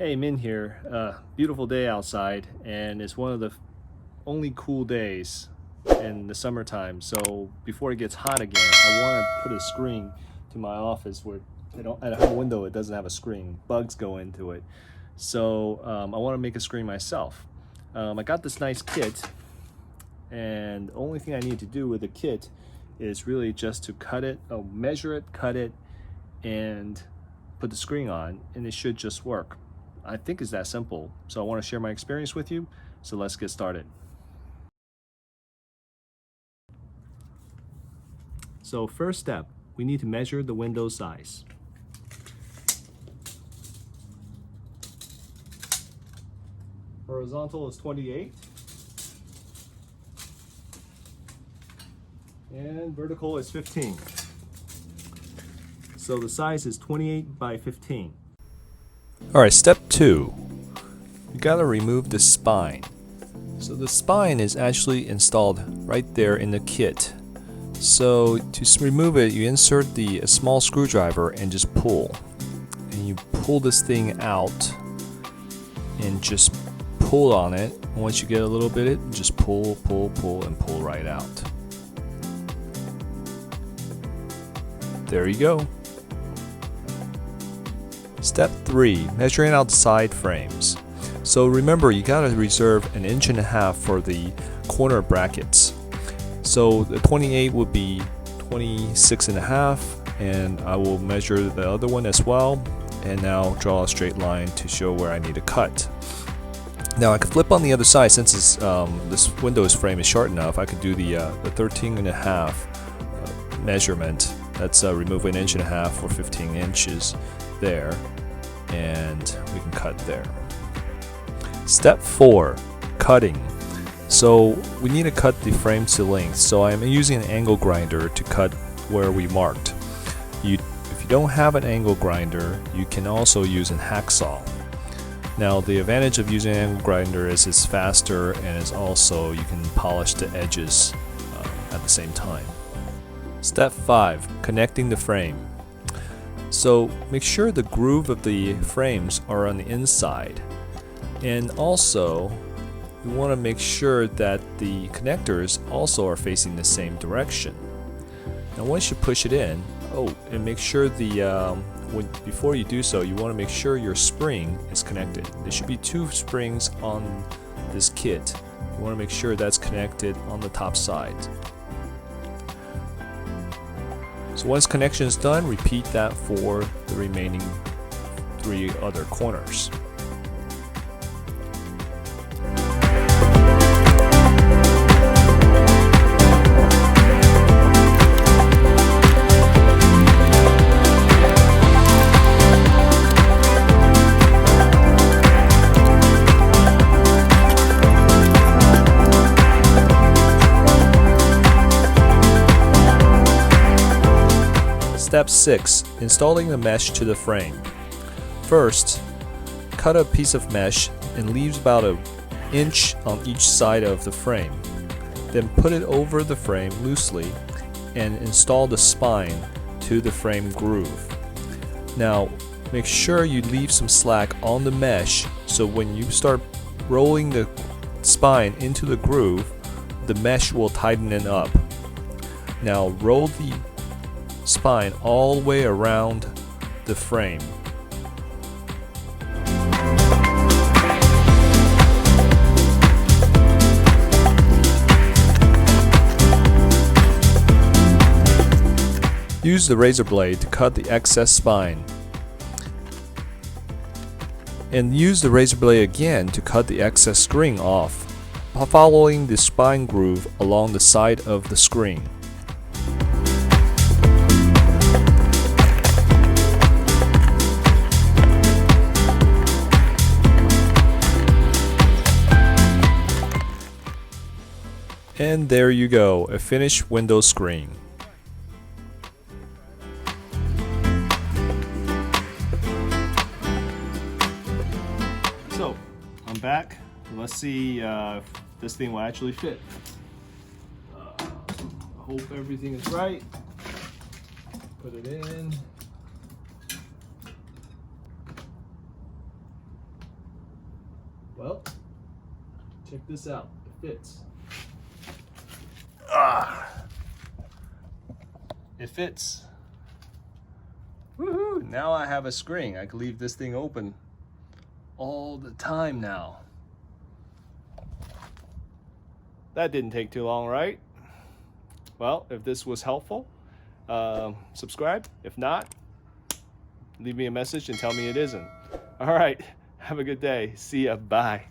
Hey, Min here. Beautiful day outside, and it's one of the only cool days in the summertime. So before it gets hot again, I want to put a screen to my office where I have a window. It doesn't have a screen. Bugs go into it. So I want to make a screen myself. I got this nice kit, and the only thing I need to do with the kit is really just to measure it, cut it, and put the screen on, and it should just work. I think it's that simple. So I want to share my experience with you. So let's get started. So first step, we need to measure the window size. Horizontal is 28. And vertical is 15. So the size is 28 by 15. Alright, step 2. You gotta remove the spine. So the spine is actually installed right there in the kit. So to remove it, you insert a small screwdriver and just pull. And you pull this thing out and just pull on it. Once you get a little bit, just pull, and pull right out. There you go. Step 3, measuring out the side frames. So remember, you gotta reserve 1.5 inches for the corner brackets. So the 28 would be 26.5, and I will measure the other one as well, and now draw a straight line to show where I need to cut. Now I could flip on the other side. Since this Windows frame is short enough, I could do the 13.5 measurement. That's remove 1.5 inches for 15 inches there, and we can cut there. Step 4, cutting. So we need to cut the frame to length. So I'm using an angle grinder to cut where we marked. If you don't have an angle grinder, you can also use a hacksaw. Now the advantage of using an angle grinder is it's faster, and it's also you can polish the edges at the same time. Step 5, connecting the frame. So make sure the groove of the frames are on the inside, and also we want to make sure that the connectors also are facing the same direction. Now once you push it in, and make sure before you do so, you want to make sure your spring is connected. There should be 2 springs on this kit. You want to make sure that's connected on the top side. So once connection is done, repeat that for the remaining 3 other corners. Step 6, installing the mesh to the frame. First, cut a piece of mesh and leave about 1 inch on each side of the frame. Then put it over the frame loosely and install the spine to the frame groove. Now, make sure you leave some slack on the mesh, so when you start rolling the spine into the groove, the mesh will tighten it up. Now roll the spine all the way around the frame. Use the razor blade to cut the excess spine, and use the razor blade again to cut the excess screen off, following the spine groove along the side of the screen. And there you go, a finished Windows screen. So I'm back. Let's see if this thing will actually fit. I hope everything is right. Put it in. Well, check this out. It fits. It fits. Woohoo! Now I have a screen. I can leave this thing open all the time now. That didn't take too long, right? Well, if this was helpful, subscribe. If not, leave me a message and tell me it isn't. All right, have a good day. See ya. Bye.